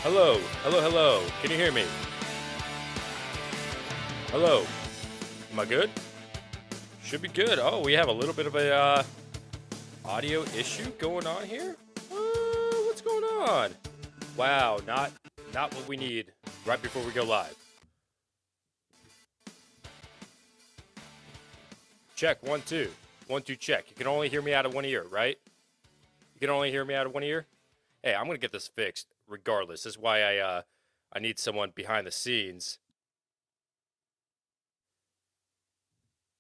Hello, hello, hello. Can you hear me? Hello. Am I good? Should be good. Oh, we have a little bit of a audio issue going on here. What's going on? Wow, not what we need right before we go live. Check 1 2 1 2 check. You can only hear me out of one ear, right? You can only hear me out of one ear. Hey, I'm gonna get this fixed regardless. This is why I need someone behind the scenes.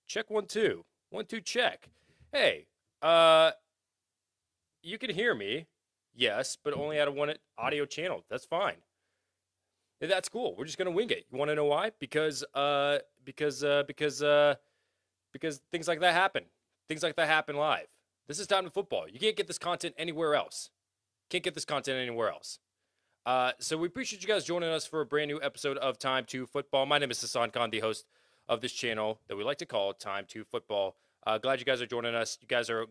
Check 1 2 1 2 check. Hey, you can hear me, yes, but only out of one audio channel. That's fine. That's cool. We're just gonna wing it. You want to know why? Because things like that happen. Things like that happen live. This is Time to Football. You can't get this content anywhere else. Can't get this content anywhere else. So we appreciate you guys joining us for a brand new episode of Time to Football. My name is Hassan Khan, the host of this channel that we like to call Time to Football. Glad you guys are joining us. You guys are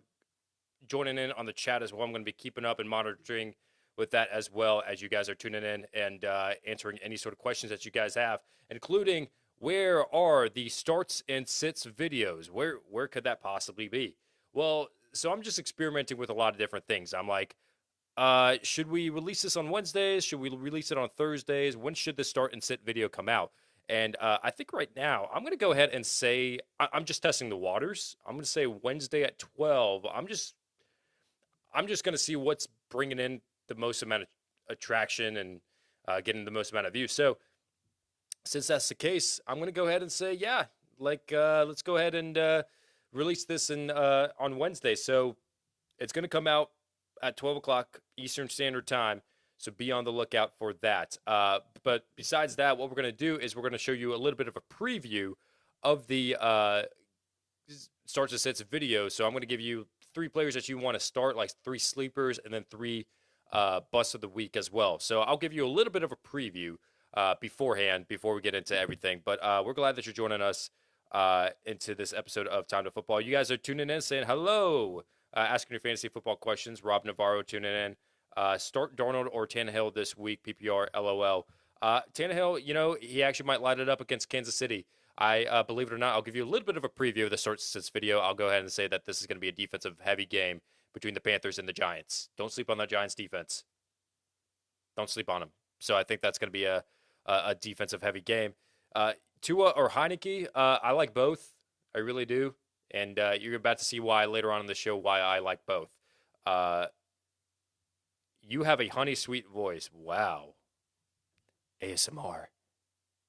joining in on the chat as well. I'm going to be keeping up and monitoring with that as well as you guys are tuning in and answering any sort of questions that you guys have, including where are the starts and sits videos? Where could that possibly be? Well, so I'm just experimenting with a lot of different things. I'm like, should we release this on Wednesdays? Should we release it on Thursdays? When should the start and sit video come out? And I think right now I'm going to go ahead and say I'm just testing the waters. I'm going to say Wednesday at 12. I'm just going to see what's bringing in the most amount of attraction and getting the most amount of views. So since that's the case, I'm going to go ahead and say, yeah, let's go ahead and release this on Wednesday. So it's going to come out at 12 o'clock Eastern Standard Time. So be on the lookout for that. But besides that, what we're going to do is we're going to show you a little bit of a preview of the starts and sits video. So I'm going to give you 3 players that you want to start, like 3 sleepers, and then 3 busts of the week as well. So I'll give you a little bit of a preview beforehand before we get into everything. But we're glad that you're joining us into this episode of Time to Football. You guys are tuning in, saying hello, asking your fantasy football questions. Rob Navarro tuning in. Start Darnold or Tannehill this week, PPR, LOL. Tannehill, he actually might light it up against Kansas City. I believe it or not, I'll give you a little bit of a preview of the starts and sits video. I'll go ahead and say that this is going to be a defensive-heavy game between the Panthers and the Giants. Don't sleep on the Giants' defense. Don't sleep on them. So I think that's going to be a defensive-heavy game. Tua or Heineke, I like both. I really do. And you're about to see why later on in the show why I like both. You have a honey sweet voice. Wow. ASMR.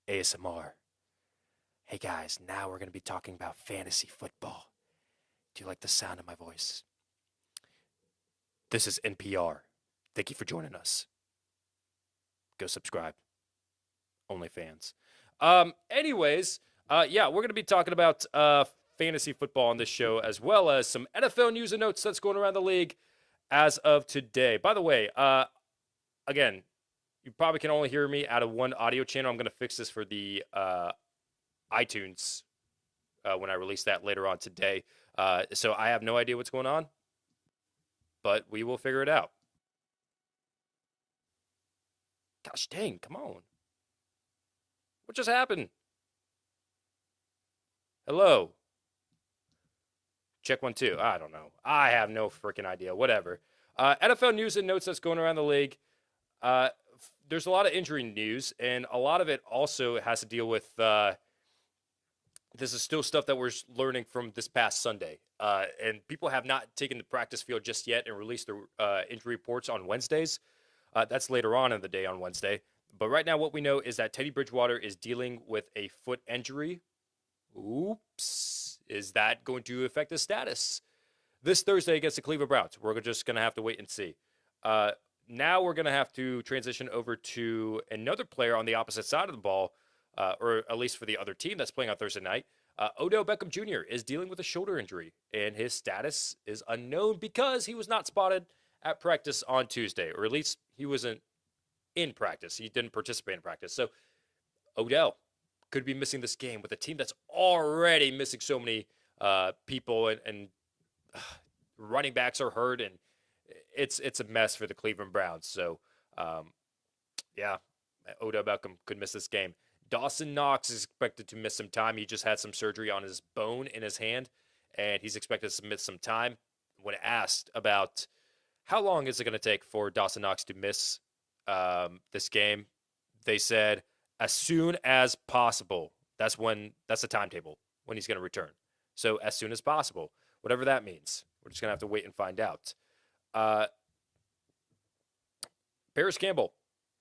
ASMR. Hey guys, now we're going to be talking about fantasy football. Do you like the sound of my voice? This is NPR. Thank you for joining us. Go subscribe. OnlyFans. Anyways, yeah, we're going to be talking about fantasy football on this show, as well as some NFL news and notes that's going around the league as of today. By the way, again, you probably can only hear me out of one audio channel. I'm going to fix this for the iTunes when I release that later on today. So I have no idea what's going on, but we will figure it out. Gosh dang, come on. What just happened? Hello. Check 1 2. I don't know. I have no freaking idea. Whatever. NFL news and notes that's going around the league. There's a lot of injury news, and a lot of it also has to deal with this is still stuff that we're learning from this past Sunday. And people have not taken the practice field just yet and released their injury reports on Wednesdays. That's later on in the day on Wednesday. But right now what we know is that Teddy Bridgewater is dealing with a foot injury. Oops. Is that going to affect his status this Thursday against the Cleveland Browns? We're just going to have to wait and see. Now we're going to have to transition over to another player on the opposite side of the ball, or at least for the other team that's playing on Thursday night. Odell Beckham Jr. is dealing with a shoulder injury, and his status is unknown because he was not spotted at practice on Tuesday, or at least he wasn't in practice. He didn't participate in practice. So Odell could be missing this game with a team that's already missing so many people, and running backs are hurt, and it's a mess for the Cleveland Browns. So Yeah, Odell Beckham could miss this game. Dawson Knox is expected to miss some time. He just had some surgery on his bone in his hand, and he's expected to miss some time. When asked about how long is it going to take for Dawson Knox to miss this game, they said as soon as possible. That's the timetable when he's going to return. So as soon as possible, whatever that means. We're just going to have to wait and find out. Uh, Paris Campbell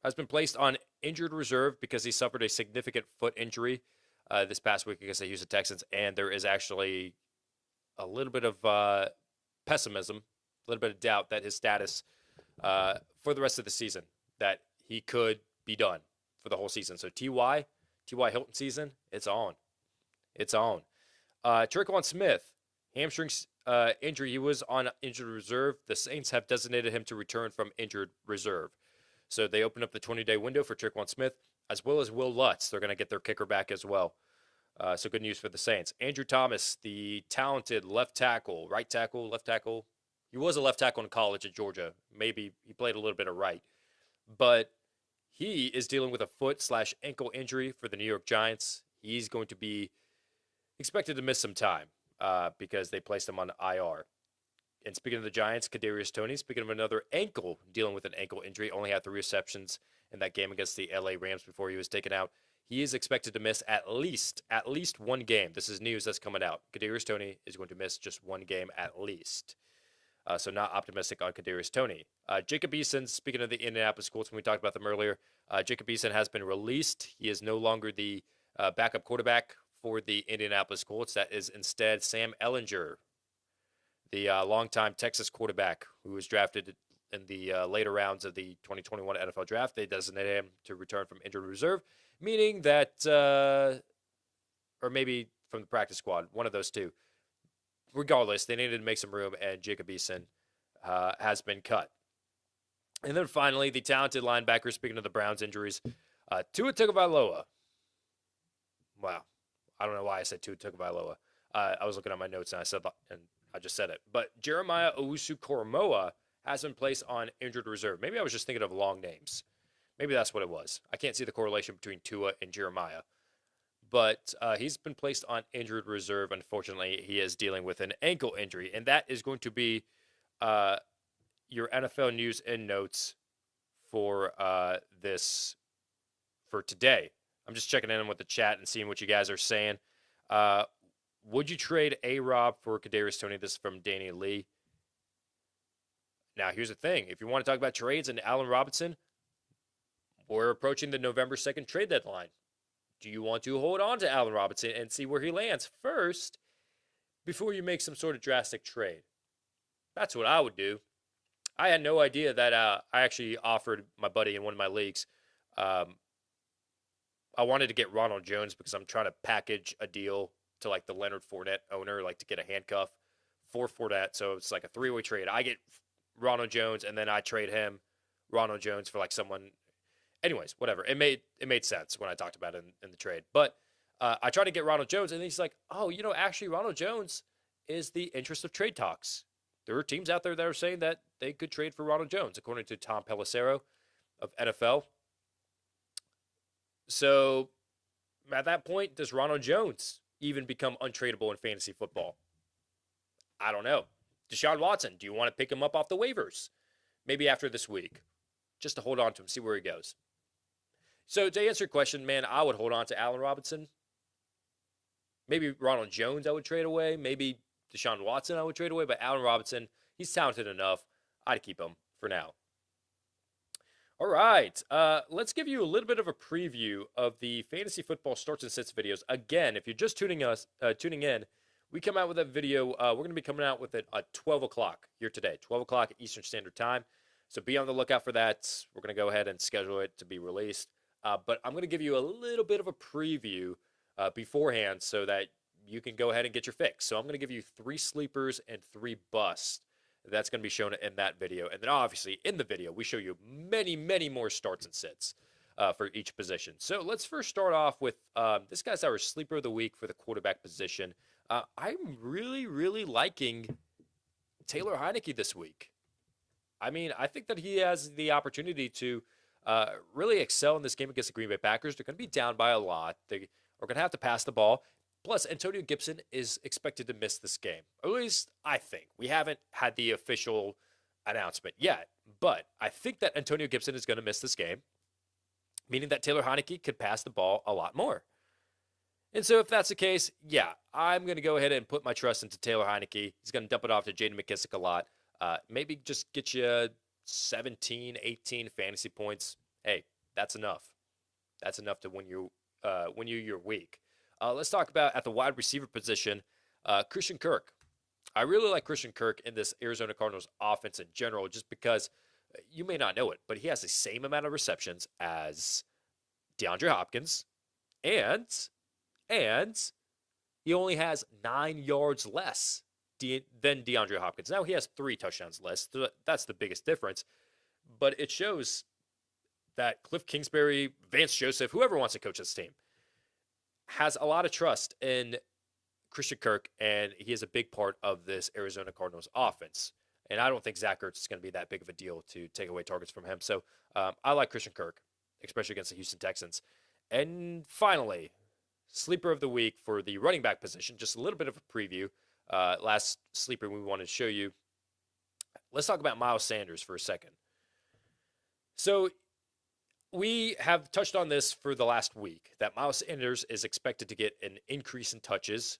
has been placed on injured reserve because he suffered a significant foot injury this past week against the Houston Texans, and there is actually a little bit of pessimism, a little bit of doubt that his status for the rest of the season, that he could be done for the whole season. So T.Y. Hilton season, it's on. It's on. Tre'Quan Smith, hamstring injury. He was on injured reserve. The Saints have designated him to return from injured reserve. So they opened up the 20-day window for Tre'Quan Smith, as well as Will Lutz. They're going to get their kicker back as well. So good news for the Saints. Andrew Thomas, the talented left tackle, right tackle, left tackle. He was a left tackle in college at Georgia. Maybe he played a little bit of right. But he is dealing with a foot/ankle injury for the New York Giants. He's going to be expected to miss some time because they placed him on IR. And speaking of the Giants, Kadarius Toney, speaking of another ankle, dealing with an ankle injury, only had 3 receptions in that game against the LA Rams before he was taken out. He is expected to miss at least one game. This is news that's coming out. Kadarius Toney is going to miss just one game at least. So not optimistic on Kadarius Toney. Jacob Eason, speaking of the Indianapolis Colts, when we talked about them earlier, Jacob Eason has been released. He is no longer the backup quarterback for the Indianapolis Colts. That is instead Sam Ehlinger, the longtime Texas quarterback who was drafted in the later rounds of the 2021 NFL Draft. They designated him to return from injured reserve, meaning that, or maybe from the practice squad, one of those two. Regardless, they needed to make some room, and Jacob Eason has been cut. And then finally, the talented linebacker, speaking of the Browns injuries, Tua Tagovailoa. Wow. I don't know why I said Tua Tagovailoa. I was looking at my notes, and I just said it. But Jeremiah Owusu-Koramoah has been placed on injured reserve. Maybe I was just thinking of long names. Maybe that's what it was. I can't see the correlation between Tua and Jeremiah. But he's been placed on injured reserve. Unfortunately, he is dealing with an ankle injury. And that is going to be your NFL news and notes for for today. I'm just checking in with the chat and seeing what you guys are saying. Would you trade A-Rob for Kadarius Toney? This is from Danny Lee. Now, here's the thing. If you want to talk about trades and Allen Robinson, we're approaching the November 2nd trade deadline. Do you want to hold on to Allen Robinson and see where he lands first before you make some sort of drastic trade? That's what I would do. I had no idea that I actually offered my buddy in one of my leagues. I wanted to get Ronald Jones because I'm trying to package a deal to like the Leonard Fournette owner, like to get a handcuff for Fournette. So it's like a 3-way trade. I get Ronald Jones and then I trade him Ronald Jones for like someone. Anyways, whatever. It made sense when I talked about it in the trade. But I tried to get Ronald Jones, and he's like, oh, actually Ronald Jones is the interest of trade talks. There are teams out there that are saying that they could trade for Ronald Jones, according to Tom Pelissero of NFL. So at that point, does Ronald Jones even become untradeable in fantasy football? I don't know. Deshaun Watson, do you want to pick him up off the waivers? Maybe after this week, just to hold on to him, see where he goes. So to answer your question, man, I would hold on to Allen Robinson. Maybe Ronald Jones I would trade away. Maybe Deshaun Watson I would trade away. But Allen Robinson, he's talented enough. I'd keep him for now. All right. Let's give you a little bit of a preview of the Fantasy Football Starts and Sits videos. Again, if you're just tuning in, we come out with a video. We're going to be coming out with it at 12 o'clock here today, 12 o'clock Eastern Standard Time. So be on the lookout for that. We're going to go ahead and schedule it to be released. But I'm going to give you a little bit of a preview beforehand so that you can go ahead and get your fix. So I'm going to give you 3 sleepers and 3 busts. That's going to be shown in that video. And then obviously in the video, we show you many, many more starts and sits for each position. So let's first start off with this guy's our sleeper of the week for the quarterback position. I'm really, really liking Taylor Heineke this week. I mean, I think that he has the opportunity to really excel in this game against the Green Bay Packers. They're going to be down by a lot. They are going to have to pass the ball. Plus, Antonio Gibson is expected to miss this game. Or at least I think. We haven't had the official announcement yet. But I think that Antonio Gibson is going to miss this game, meaning that Taylor Heinicke could pass the ball a lot more. And so if that's the case, yeah, I'm going to go ahead and put my trust into Taylor Heinicke. He's going to dump it off to Jaden McKissick a lot. Maybe just get you 17, 18 fantasy points. Hey, that's enough. That's enough to win you your week. Let's talk about at the wide receiver position, Christian Kirk. I really like Christian Kirk in this Arizona Cardinals offense in general, just because you may not know it, but he has the same amount of receptions as DeAndre Hopkins, and he only has 9 yards less than DeAndre Hopkins. Now he has 3 touchdowns less. That's the biggest difference. But it shows that Cliff Kingsbury, Vance Joseph, whoever wants to coach this team, has a lot of trust in Christian Kirk, and he is a big part of this Arizona Cardinals offense. And I don't think Zach Ertz is going to be that big of a deal to take away targets from him. So I like Christian Kirk, especially against the Houston Texans. And finally, sleeper of the week for the running back position, just a little bit of a preview. Last sleeper we wanted to show you. Let's talk about Miles Sanders for a second. So we have touched on this for the last week, that Miles Sanders is expected to get an increase in touches.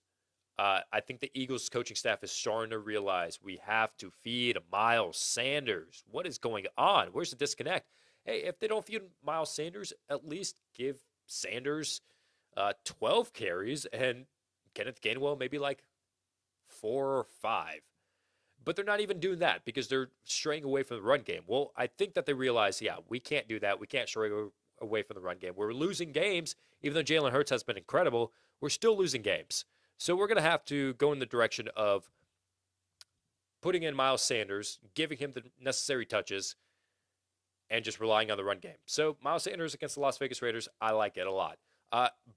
I think the Eagles coaching staff is starting to realize we have to feed Miles Sanders. What is going on? Where's the disconnect? Hey, if they don't feed Miles Sanders, at least give Sanders 12 carries and Kenneth Gainwell maybe like 4 or 5. But they're not even doing that because they're straying away from the run game. Well, I think that they realize, yeah, we can't do that. We can't stray away from the run game. We're losing games. Even though Jalen Hurts has been incredible, we're still losing games. So we're going to have to go in the direction of putting in Miles Sanders, giving him the necessary touches, and just relying on the run game. So Miles Sanders against the Las Vegas Raiders, I like it a lot.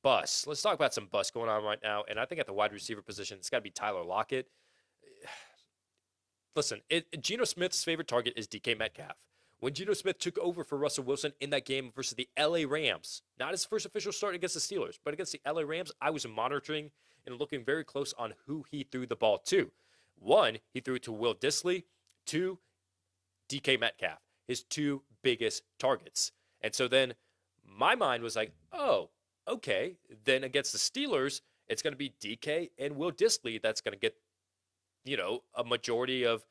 Bus. Let's talk about some bus going on right now. And I think at the wide receiver position, it's got to be Tyler Lockett. Listen, Geno Smith's favorite target is DK Metcalf. When Geno Smith took over for Russell Wilson in that game versus the LA Rams, not his first official start against the Steelers, but against the LA Rams, I was monitoring and looking very close on who he threw the ball to. 1, he threw it to Will Dissly. 2, DK Metcalf, his 2 biggest targets. And so then my mind was like, oh, okay. Then against the Steelers, it's going to be DK and Will Dissly that's going to get, a majority of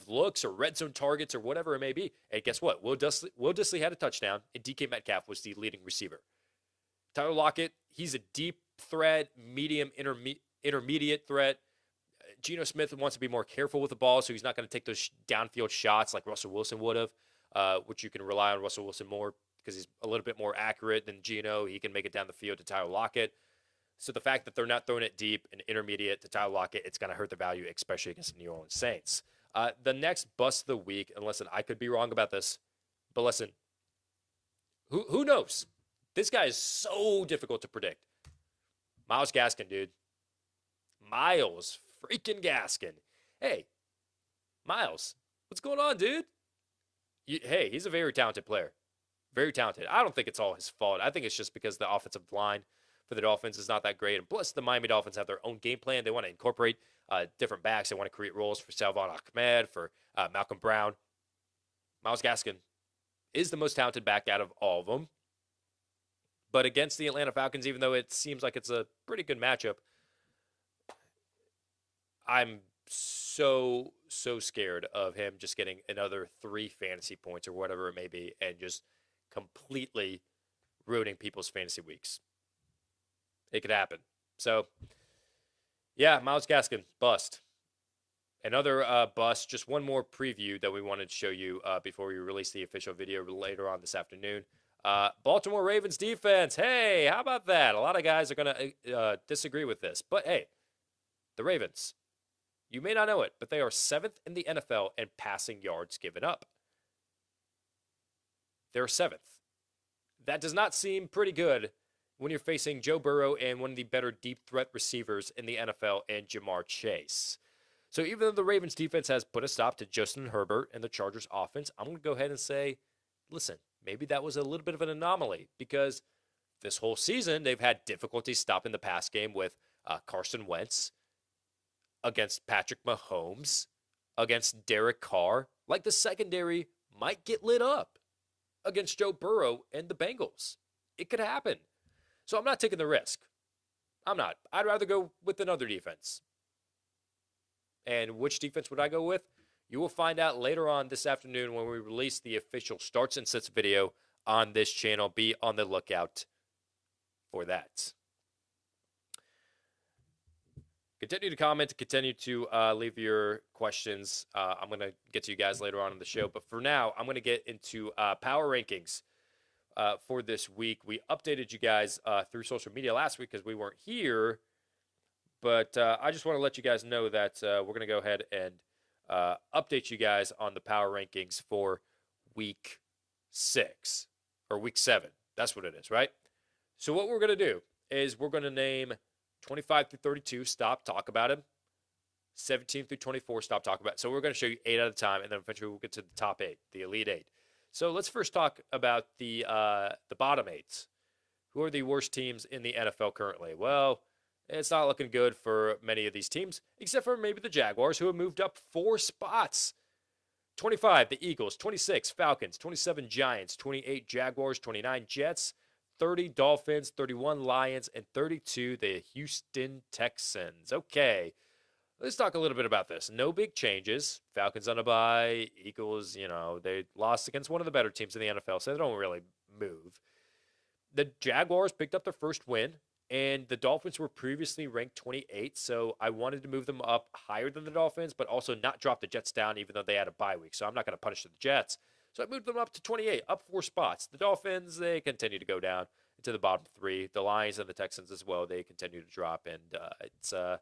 looks or red zone targets or whatever it may be. And guess what? Will Dissly had a touchdown, and DK Metcalf was the leading receiver. Tyler Lockett, he's a deep threat, medium, intermediate threat. Geno Smith wants to be more careful with the ball, so he's not going to take those downfield shots like Russell Wilson would have, which you can rely on Russell Wilson more because he's a little bit more accurate than Geno. He can make it down the field to Tyler Lockett. So the fact that they're not throwing it deep and intermediate to Tyler Lockett, it's going to hurt the value, especially against the New Orleans Saints. The next bust of the week, and listen, I could be wrong about this, but listen, who knows? This guy is so difficult to predict. Myles Gaskin, dude. Myles freaking Gaskin. Hey, Myles, what's going on, dude? Hey, he's a very talented player. Very talented. I don't think it's all his fault. I think it's just because the offensive line for the Dolphins is not that great. And plus, the Miami Dolphins have their own game plan. They want to incorporate different backs. They want to create roles for Salvon Ahmed, for Malcolm Brown. Myles Gaskin is the most talented back out of all of them. But against the Atlanta Falcons, even though it seems like it's a pretty good matchup, I'm so scared of him just getting another 3 fantasy points or whatever it may be and just completely ruining people's fantasy weeks. It could happen. So, yeah, Myles Gaskin, bust. Another bust, just one more preview that we wanted to show you before we release the official video later on this afternoon. Baltimore Ravens defense. Hey, how about that? A lot of guys are going to disagree with this. But, hey, the Ravens, you may not know it, but they are 7th in the NFL in passing yards given up. They're 7th. That does not seem pretty good when you're facing Joe Burrow and one of the better deep threat receivers in the NFL and Jamar Chase. So even though the Ravens defense has put a stop to Justin Herbert and the Chargers offense, I'm going to go ahead and say, listen, maybe that was a little bit of an anomaly because this whole season they've had difficulty stopping the pass game with Carson Wentz against Patrick Mahomes, against Derek Carr. Like the secondary might get lit up against Joe Burrow and the Bengals. It could happen. So I'm not taking the risk. I'm not. I'd rather go with another defense. And which defense would I go with? You will find out later on this afternoon when we release the official starts and sits video on this channel. Be on the lookout for that. Continue to comment, continue to leave your questions. I'm going to get to you guys later on in the show. But for now, I'm going to get into power rankings for this week. We updated you guys through social media last week because we weren't here. But I just want to let you guys know that we're going to go ahead and update you guys on the power rankings for week 6 or week 7. That's what it is, right? So what we're going to do is we're going to name 25 through 32, stop, talk about him. 17 through 24, stop, talk about it. So we're going to show you 8 at a time, and then eventually we'll get to the top 8, the Elite 8. So let's first talk about the bottom 8s. Who are the worst teams in the NFL currently? Well, it's not looking good for many of these teams, except for maybe the Jaguars, who have moved up 4 spots. 25, the Eagles. 26, Falcons. 27, Giants. 28, Jaguars. 29, Jets. 30, Dolphins. 31, Lions. And 32, the Houston Texans. Okay, let's talk a little bit about this. No big changes. Falcons on a bye. Eagles, they lost against one of the better teams in the NFL, so they don't really move. The Jaguars picked up their first win. And the Dolphins were previously ranked 28, so I wanted to move them up higher than the Dolphins, but also not drop the Jets down even though they had a bye week. So I'm not going to punish the Jets. So I moved them up to 28, up 4 spots. The Dolphins, they continue to go down into the bottom 3. The Lions and the Texans as well, they continue to drop, and it's not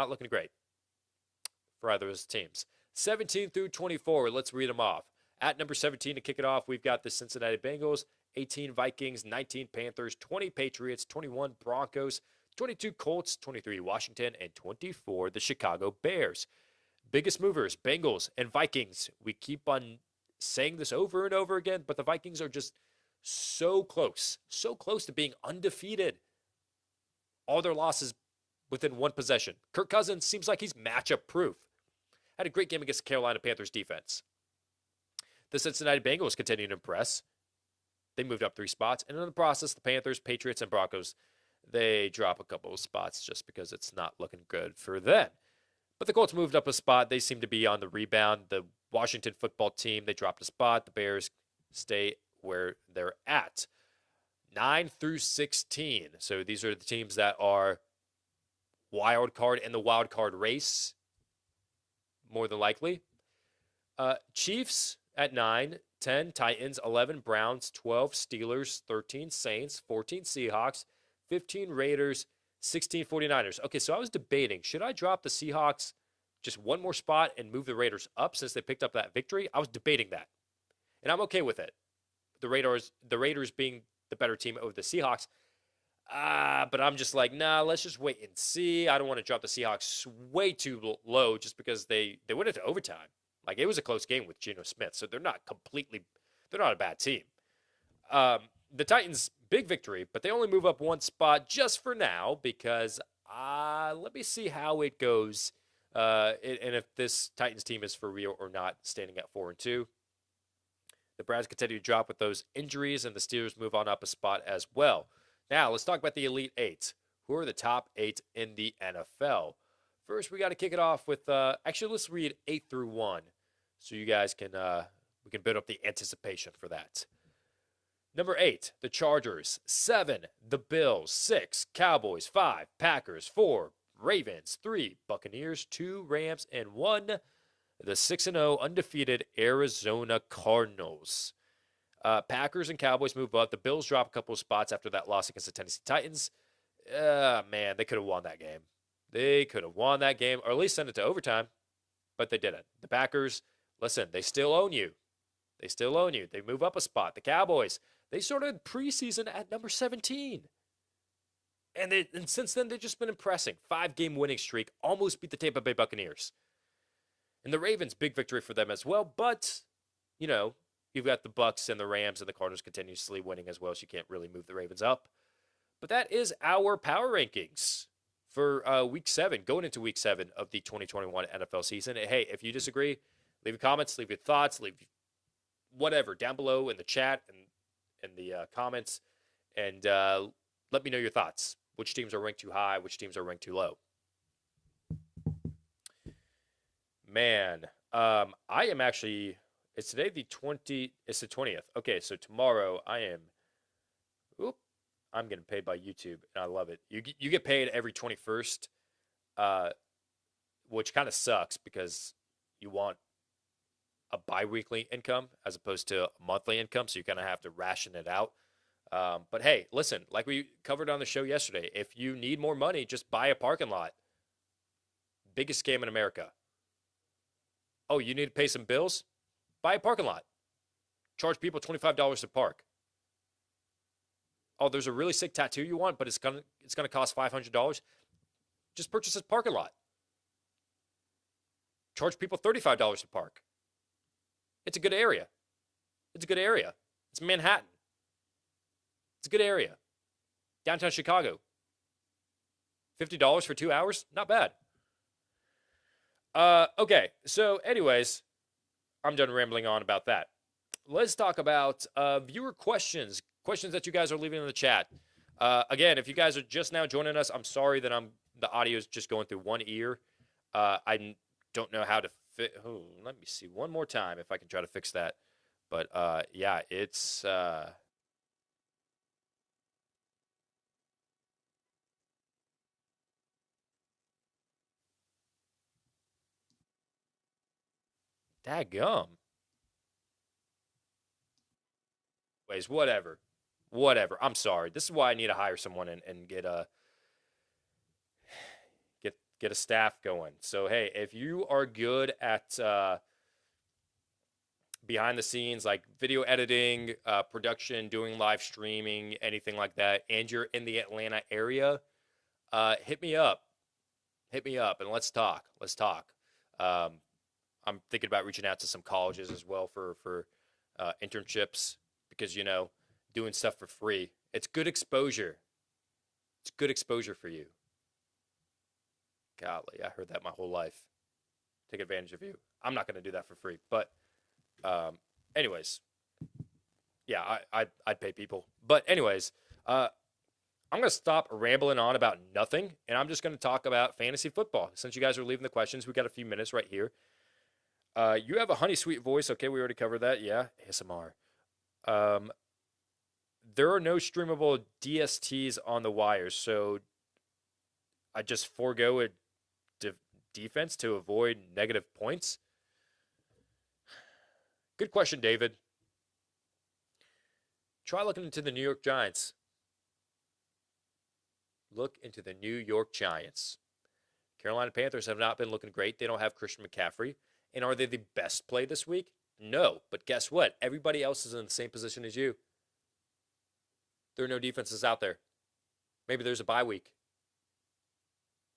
looking great for either of those teams. 17 through 24, let's read them off. At number 17 to kick it off, we've got the Cincinnati Bengals. 18 Vikings, 19 Panthers, 20 Patriots, 21 Broncos, 22 Colts, 23 Washington, and 24 the Chicago Bears. Biggest movers, Bengals and Vikings. We keep on saying this over and over again, but the Vikings are just so close to being undefeated. All their losses within one possession. Kirk Cousins seems like he's matchup proof. Had a great game against the Carolina Panthers defense. The Cincinnati Bengals continue to impress. They moved up 3 spots. And in the process, the Panthers, Patriots, and Broncos, they drop a couple of spots just because it's not looking good for them. But the Colts moved up a spot. They seem to be on the rebound. The Washington football team, they dropped a spot. The Bears stay where they're at. 9 through 16. So these are the teams that are wild card in the wild card race, more than likely. Chiefs at 9. 10, Titans, 11, Browns, 12, Steelers, 13, Saints, 14, Seahawks, 15, Raiders, 16, 49ers. Okay, so I was debating, should I drop the Seahawks just one more spot and move the Raiders up since they picked up that victory? I was debating that, and I'm okay with it. The Raiders being the better team over the Seahawks. But I'm just like, nah, let's just wait and see. I don't want to drop the Seahawks way too low just because they went into overtime. Like, it was a close game with Geno Smith, so they're not a bad team. The Titans, big victory, but they only move up 1 spot just for now because let me see how it goes and if this Titans team is for real or not, standing at 4-2. The Browns continue to drop with those injuries, and the Steelers move on up a spot as well. Now, let's talk about the Elite 8. Who are the top 8 in the NFL? First, we got to kick it off with, actually, let's read 8 through 1 so you guys can, we can build up the anticipation for that. Number 8, the Chargers. 7, the Bills. 6, Cowboys. 5, Packers. 4, Ravens. 3, Buccaneers. 2, Rams. And 1, the 6-0 undefeated Arizona Cardinals. Packers and Cowboys move up. The Bills drop a couple of spots after that loss against the Tennessee Titans. Man, they could have won that game. They could have won that game, or at least sent it to overtime, but they didn't. The Packers, listen, they still own you. They still own you. They move up a spot. The Cowboys, they started preseason at number 17. And since then, they've just been impressing. 5-game winning streak, almost beat the Tampa Bay Buccaneers. And the Ravens, big victory for them as well, but you know, you've got the Bucks and the Rams and the Cardinals continuously winning as well, so you can't really move the Ravens up. But that is our power rankings for week 7, going into week 7 of the 2021 NFL season. Hey, if you disagree, leave your comments, leave your thoughts, leave whatever down below in the chat and in the comments, and let me know your thoughts. Which teams are ranked too high? Which teams are ranked too low? Man, I am actually. It's today the 20. It's the 20th. Okay, so tomorrow I am. Oop, I'm getting paid by YouTube, and I love it. You get paid every 21st, which kind of sucks because you want a bi-weekly income as opposed to a monthly income, so you kind of have to ration it out. But hey, listen, like we covered on the show yesterday, if you need more money, just buy a parking lot. Biggest scam in America. Oh, you need to pay some bills? Buy a parking lot. Charge people $25 to park. Oh, there's a really sick tattoo you want, but it's gonna cost $500. Just purchase this parking lot. Charge people $35 to park. It's a good area. It's a good area. It's Manhattan. It's a good area. Downtown Chicago. $50 for 2 hours? Not bad. Okay, so anyways, I'm done rambling on about that. Let's talk about viewer questions that you guys are leaving in the chat. Again, if you guys are just now joining us, I'm sorry that the audio is just going through one ear. I don't know how to fit. Oh, let me see one more time if I can try to fix that. But yeah, it's dadgum. Anyways, whatever. I'm sorry. This is why I need to hire someone and get a staff going. So hey, if you are good at behind the scenes, like video editing, production, doing live streaming, anything like that, and you're in the Atlanta area, hit me up, and let's talk. I'm thinking about reaching out to some colleges as well for internships because doing stuff for free, it's good exposure. It's good exposure for you. Golly, I heard that my whole life. Take advantage of you. I'm not going to do that for free, but anyways, yeah, I'd pay people. But anyways, I'm going to stop rambling on about nothing, and I'm just going to talk about fantasy football. Since you guys are leaving the questions, we got a few minutes right here. You have a honey sweet voice. Okay, we already covered that. Yeah, ASMR. There are no streamable DSTs on the wires, so I just forego a defense to avoid negative points. Good question, David. Try looking into the New York Giants. Look into the New York Giants. Carolina Panthers have not been looking great. They don't have Christian McCaffrey. And are they the best play this week? No. But guess what? Everybody else is in the same position as you. There are no defenses out there. Maybe there's a bye week.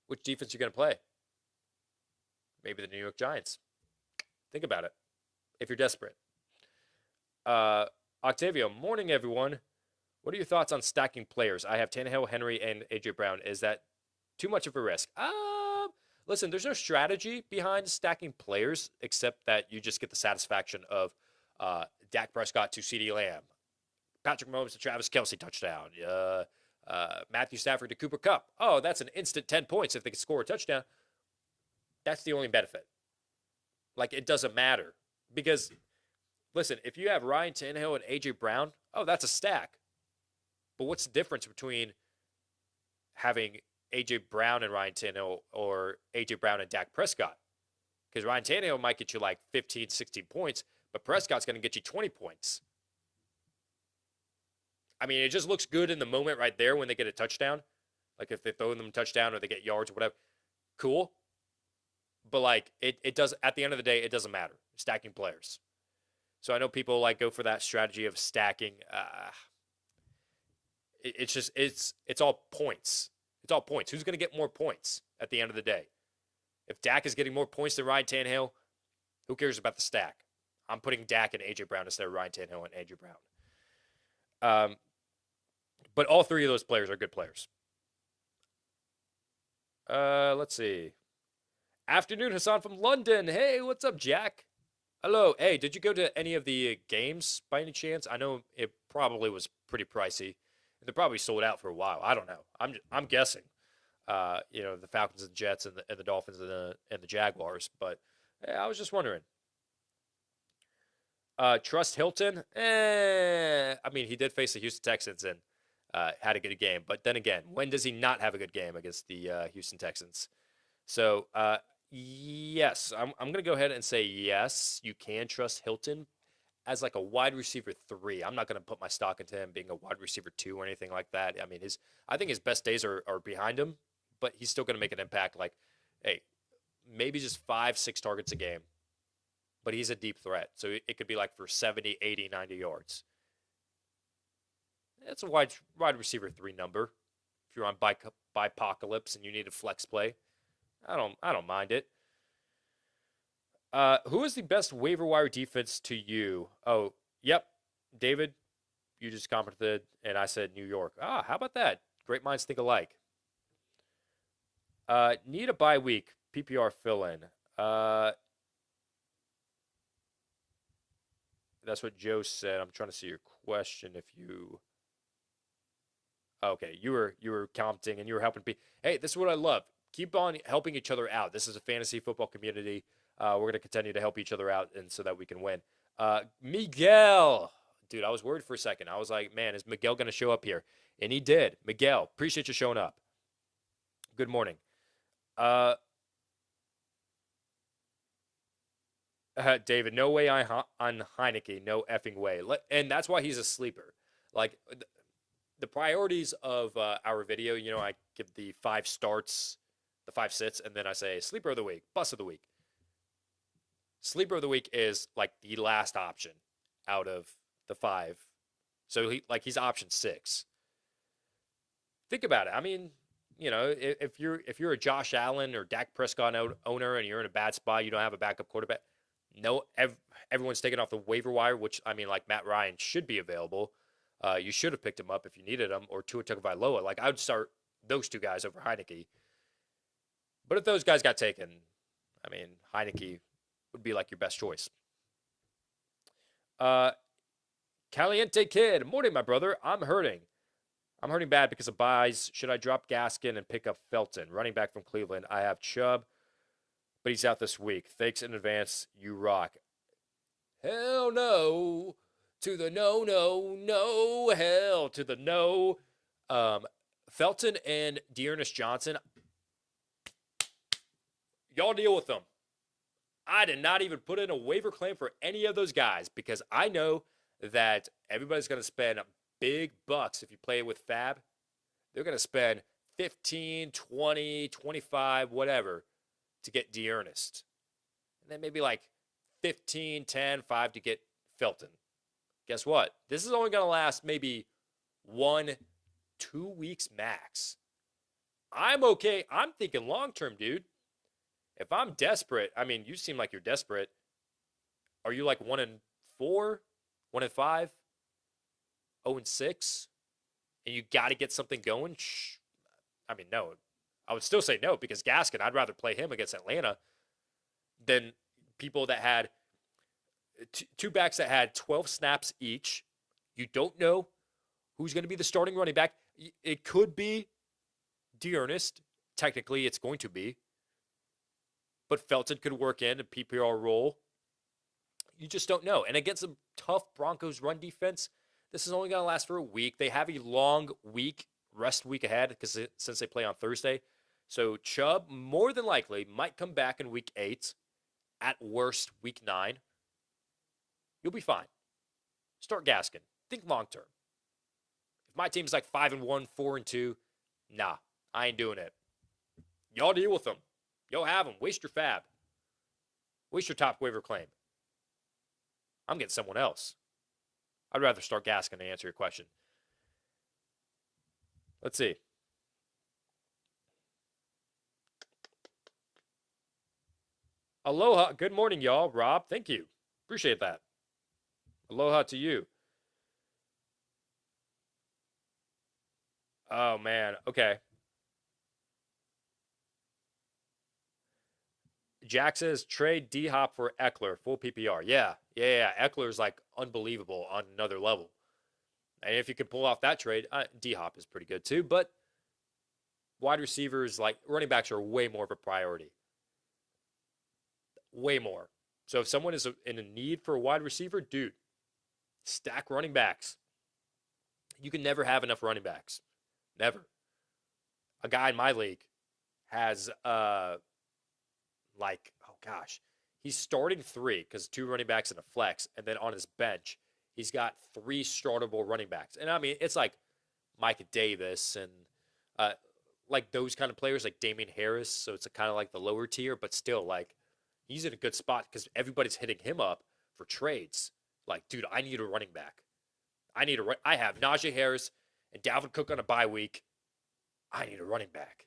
Which defense are you going to play? Maybe the New York Giants. Think about it if you're desperate. Octavio, morning, everyone. What are your thoughts on stacking players? I have Tannehill, Henry, and A.J. Brown. Is that too much of a risk? Listen, there's no strategy behind stacking players except that you just get the satisfaction of Dak Prescott to CeeDee Lamb, Patrick Mahomes to Travis Kelce touchdown, Matthew Stafford to Cooper Kupp. Oh, that's an instant 10 points if they can score a touchdown. That's the only benefit. Like, it doesn't matter. Because, listen, if you have Ryan Tannehill and A.J. Brown, oh, that's a stack. But what's the difference between having A.J. Brown and Ryan Tannehill or A.J. Brown and Dak Prescott? Because Ryan Tannehill might get you like 15, 16 points, but Prescott's going to get you 20 points. I mean, it just looks good in the moment right there when they get a touchdown. Like if they throw them a touchdown or they get yards or whatever. Cool. But like it does, at the end of the day, it doesn't matter. Stacking players. So I know people like go for that strategy of stacking. It's all points. It's all points. Who's going to get more points at the end of the day? If Dak is getting more points than Ryan Tannehill, who cares about the stack? I'm putting Dak and AJ Brown instead of Ryan Tannehill and AJ Brown. But all three of those players are good players. Let's see. Afternoon, Hassan from London. Hey, what's up, Jack? Hello. Hey, did you go to any of the games by any chance? I know it probably was pretty pricey. They're probably sold out for a while. I don't know. I'm guessing. The Falcons and Jets and the Dolphins and the Jaguars. But I was just wondering. Trust Hilton? I mean, he did face the Houston Texans and had a good game. But then again, when does he not have a good game against the Houston Texans? So, yes, I'm going to go ahead and say yes, you can trust Hilton as like a wide receiver 3. I'm not going to put my stock into him being a wide receiver 2 or anything like that. I mean, I think his best days are behind him, but he's still going to make an impact. Like, hey, maybe just 5-6 targets a game, but he's a deep threat. So it could be like for 70, 80, 90 yards. That's a wide receiver 3 number. If you're on Bipocalypse and you need a flex play, I don't mind it. Who is the best waiver wire defense to you? Oh, yep, David, you just commented, and I said New York. How about that? Great minds think alike. Need a bye week. PPR fill in. That's what Joe said. I'm trying to see your question. If you, okay, you were commenting and you were helping people. Hey, this is what I love. Keep on helping each other out. This is a fantasy football community. We're going to continue to help each other out and so that we can win. Miguel. Dude, I was worried for a second. I was like, man, is Miguel going to show up here? And he did. Miguel, appreciate you showing up. Good morning. David, no way on Heineke. No effing way. And that's why he's a sleeper. Like, the priorities of our video, I give the 5 starts, the 5 sits, and then I say sleeper of the week, bust of the week. Sleeper of the week is like the last option out of the 5. So he's option 6. Think about it. I mean, if you're a Josh Allen or Dak Prescott owner and you're in a bad spot, you don't have a backup quarterback. No, everyone's taken off the waiver wire, which I mean, like Matt Ryan should be available. You should have picked him up if you needed him, or Tua Tagovailoa. Like I would start those 2 guys over Heineke. But if those guys got taken, I mean, Heineke would be like your best choice. Caliente Kid, morning, my brother. I'm hurting bad because of buys. Should I drop Gaskin and pick up Felton, running back from Cleveland? I have Chubb, but he's out this week. Thanks in advance. You rock. Hell no. To the no, hell to the no. Felton and Dearness Johnson, y'all deal with them. I did not even put in a waiver claim for any of those guys because I know that everybody's going to spend big bucks if you play with Fab. They're going to spend 15, 20, 25, whatever to get Dearness. And then maybe like 15, 10, 5 to get Felton. Guess what? This is only going to last maybe 1-2 weeks max. I'm okay. I'm thinking long-term, dude. If I'm desperate, I mean, you seem like you're desperate. Are you like 1-4, 1-5, 0-6, and you got to get something going? I mean, no. I would still say no because Gaskin, I'd rather play him against Atlanta than people that had 2 backs that had 12 snaps each. You don't know who's going to be the starting running back. It could be Dearness. Technically, it's going to be. But Felton could work in a PPR role. You just don't know. And against a tough Broncos run defense, this is only going to last for a week. They have a long rest week ahead since they play on Thursday. So Chubb, more than likely, might come back in week 8. At worst, week 9. You'll be fine. Start Gaskin. Think long term. If my team's like 5-1, 4-2, nah, I ain't doing it. Y'all deal with them. Y'all have them. Waste your fab. Waste your top waiver claim. I'm getting someone else. I'd rather start Gaskin to answer your question. Let's see. Aloha. Good morning, y'all. Rob, thank you. Appreciate that. Aloha to you. Oh man. Okay. Jack says trade D Hop for Eckler, full PPR. Yeah, yeah, yeah. Eckler's like unbelievable on another level. And if you could pull off that trade, D Hop is pretty good too. But wide receivers, like running backs, are way more of a priority. Way more. So if someone is in a need for a wide receiver, dude, stack running backs. You can never have enough running backs. Never. A guy in my league has oh gosh, he's starting three because two running backs and a flex, and then on his bench he's got three startable running backs. And I mean, it's like Micah Davis and uh, like those kind of players, like Damian Harris. So it's kind of like the lower tier, but still like he's in a good spot because everybody's hitting him up for trades. Like, dude, I need a running back. I have Najee Harris and Dalvin Cook on a bye week. I need a running back.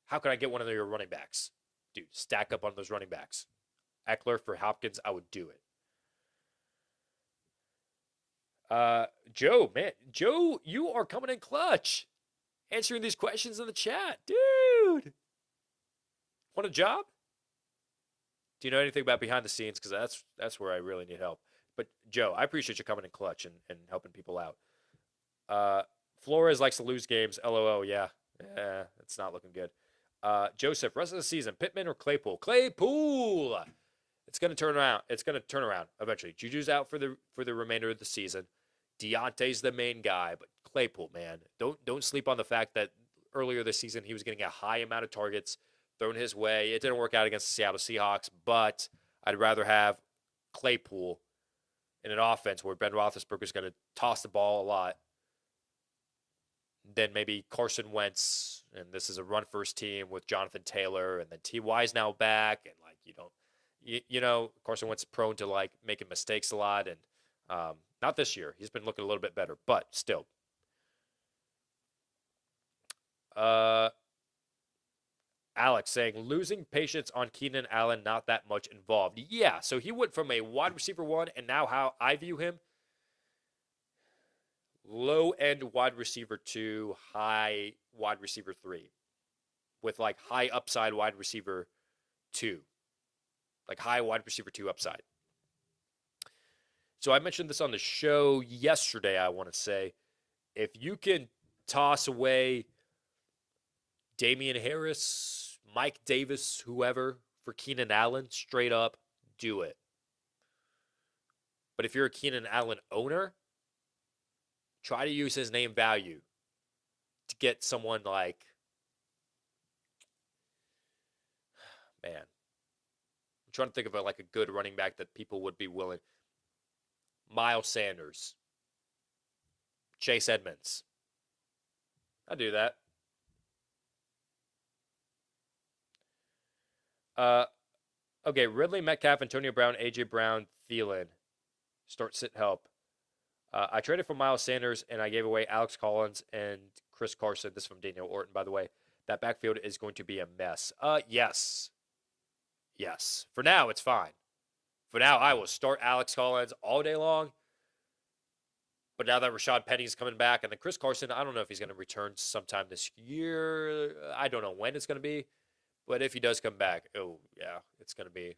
How can I get one of your running backs? Dude, stack up on those running backs. Eckler for Hopkins, I would do it. Joe, man, Joe, you are coming in clutch, answering these questions in the chat, dude. Want a job? Do you know anything about behind the scenes? Because that's where I really need help. But Joe, I appreciate you coming in clutch and helping people out. Flores likes to lose games. LOL. Yeah, it's not looking good. Joseph, rest of the season, Pittman or Claypool? Claypool. It's gonna turn around. It's gonna turn around eventually. Juju's out for the remainder of the season. Deontay's the main guy, but Claypool, man, don't sleep on the fact that earlier this season he was getting a high amount of targets thrown his way. It didn't work out against the Seattle Seahawks, but I'd rather have Claypool in an offense where Ben Roethlisberger's going to toss the ball a lot than maybe Carson Wentz. And this is a run-first team with Jonathan Taylor, and then T.Y.'s now back, and like you know, Carson Wentz is prone to like making mistakes a lot, and not this year. He's been looking a little bit better, but still. Alex saying losing patience on Keenan Allen, not that much involved. Yeah, so he went from a wide receiver one, and now how I view him, low end wide receiver two, high wide receiver three, with like high upside wide receiver two, like high wide receiver two upside. So I mentioned this on the show yesterday, I want to say. If you can toss away Damian Harris, Mike Davis, whoever, for Keenan Allen, straight up, do it. But if you're a Keenan Allen owner, try to use his name value to get someone like, man, I'm trying to think of like a good running back that people would be willing. Miles Sanders, Chase Edmonds. I'll do that. Okay, Ridley, Metcalf, Antonio Brown, AJ Brown, Thielen. Start, sit, help. I traded for Miles Sanders and I gave away Alex Collins and Chris Carson. This is from Daniel Orton, by the way. That backfield is going to be a mess. Yes. Yes. For now, it's fine. For now, I will start Alex Collins all day long. But now that Rashad Penny's coming back, and then Chris Carson, I don't know if he's going to return sometime this year. I don't know when it's going to be. But if he does come back, oh, yeah, it's going to be,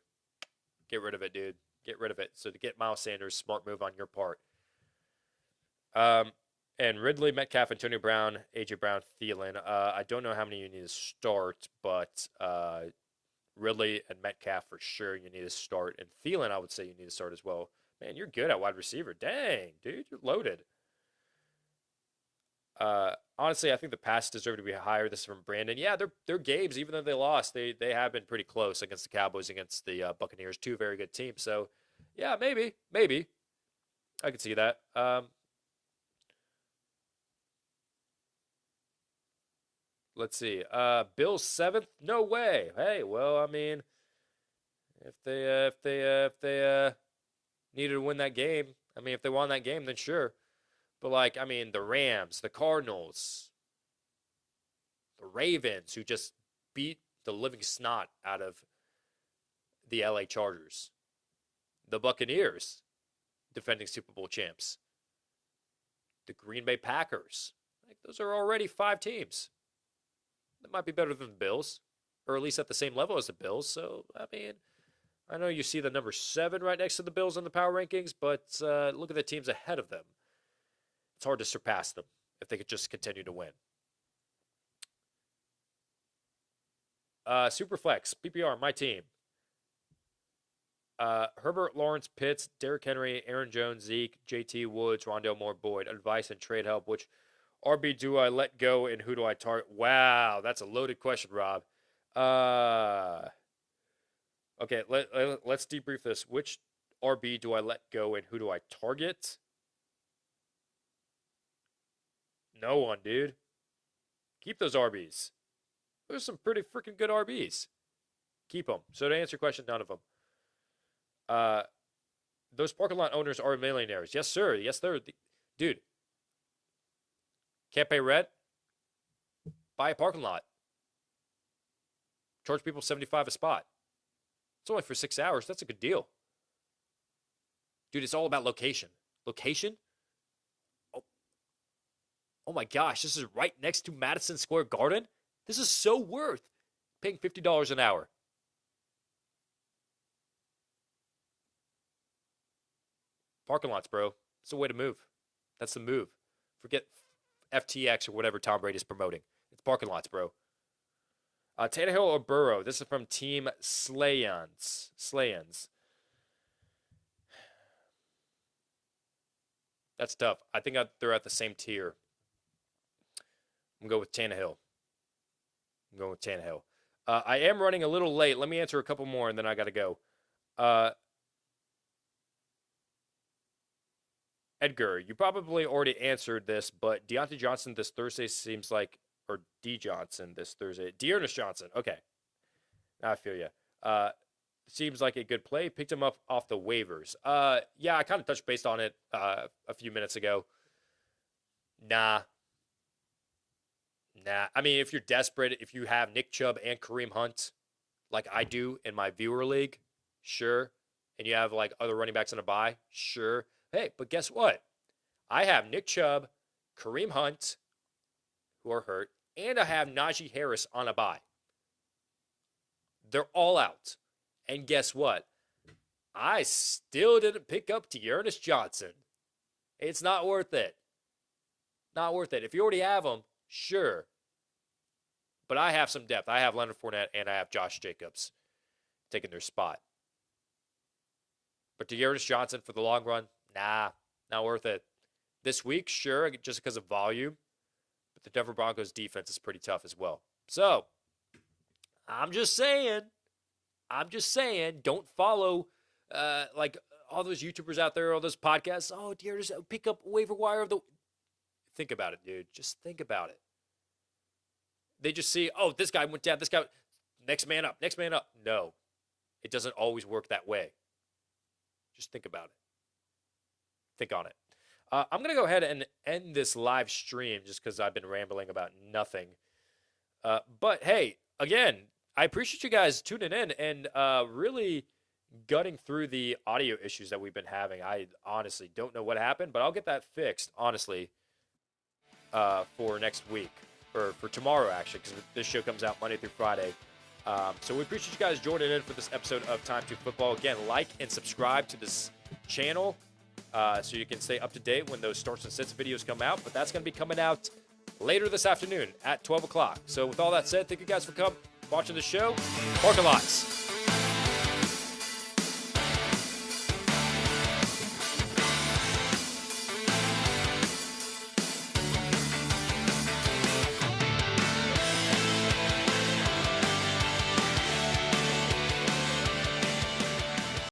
get rid of it, dude. Get rid of it. So to get Miles Sanders, smart move on your part. And Ridley, Metcalf, Antonio Brown, AJ Brown, Thielen. I don't know how many you need to start, but Ridley and Metcalf for sure you need to start. And Thielen, I would say you need to start as well. Man, you're good at wide receiver. Dang, dude, you're loaded. Honestly, I think the pass deserve to be higher. This is from Brandon. Yeah, they're games. Even though they lost, they have been pretty close against the Cowboys, against the Buccaneers. Two very good teams. So, yeah, maybe I could see that. Let's see. Bills 7th? No way. Hey, well, I mean, if they needed to win that game, I mean, if they won that game, then sure. But like, I mean, the Rams, the Cardinals, the Ravens, who just beat the living snot out of the LA Chargers. The Buccaneers, defending Super Bowl champs. The Green Bay Packers. Like, those are already 5 teams. That might be better than the Bills, or at least at the same level as the Bills. So, I mean, I know you see the number 7 right next to the Bills in the power rankings, but look at the teams ahead of them. It's hard to surpass them if they could just continue to win. Superflex, PPR, my team. Herbert, Lawrence, Pitts, Derrick Henry, Aaron Jones, Zeke, JT Woods, Rondale Moore, Boyd. Advice and trade help. Which RB do I let go and who do I target? Wow, that's a loaded question, Rob. Okay, let's debrief this. Which RB do I let go and who do I target? No one, dude. Keep those RBs. There's some pretty freaking good RBs. Keep them. So to answer your question, none of them. Those parking lot owners are millionaires. Yes, sir. Yes, they're. Dude. Can't pay rent? Buy a parking lot. Charge people $75 a spot. It's only for 6 hours. That's a good deal. Dude, it's all about location. Location? Oh my gosh, this is right next to Madison Square Garden? This is so worth paying $50 an hour. Parking lots, bro. It's the way to move. That's the move. Forget FTX or whatever Tom Brady's promoting. It's parking lots, bro. Tannehill or Burrow? This is from Team Slayans. That's tough. I think they're at the same tier. I'm going to go with Tannehill. I am running a little late. Let me answer a couple more, and then I got to go. Edgar, you probably already answered this, but Deontay Johnson this Thursday seems like, or D. Johnson this Thursday. Dearness Johnson. Okay. Now I feel you. Seems like a good play. Picked him up off the waivers. Yeah, I kind of touched base on it a few minutes ago. Nah. I mean, if you're desperate, if you have Nick Chubb and Kareem Hunt, like I do in my viewer league, sure. And you have like other running backs in a bye, sure. Hey, but guess what? I have Nick Chubb, Kareem Hunt, who are hurt, and I have Najee Harris on a bye. They're all out. And guess what? I still didn't pick up Dearness Johnson. It's not worth it. Not worth it. If you already have him, sure. But I have some depth. I have Leonard Fournette and I have Josh Jacobs taking their spot. But Dearness Johnson for the long run, nah, not worth it. This week, sure, just because of volume. But the Denver Broncos defense is pretty tough as well. So, I'm just saying, don't follow like all those YouTubers out there, all those podcasts. Oh, Dearness, pick up waiver wire of the... Think about it, dude. Just think about it. They just see, oh, this guy went down, this guy, next man up. No, it doesn't always work that way. Just think about it. Think on it. I'm going to go ahead and end this live stream just because I've been rambling about nothing. But, hey, again, I appreciate you guys tuning in and really gutting through the audio issues that we've been having. I honestly don't know what happened, but I'll get that fixed, honestly, for next week. Or for tomorrow, actually, because this show comes out Monday through Friday. So we appreciate you guys joining in for this episode of Time2Football. Again, like and subscribe to this channel so you can stay up to date when those starts and sits videos come out. But that's going to be coming out later this afternoon at 12 o'clock. So with all that said, thank you guys for watching the show. Parking lots.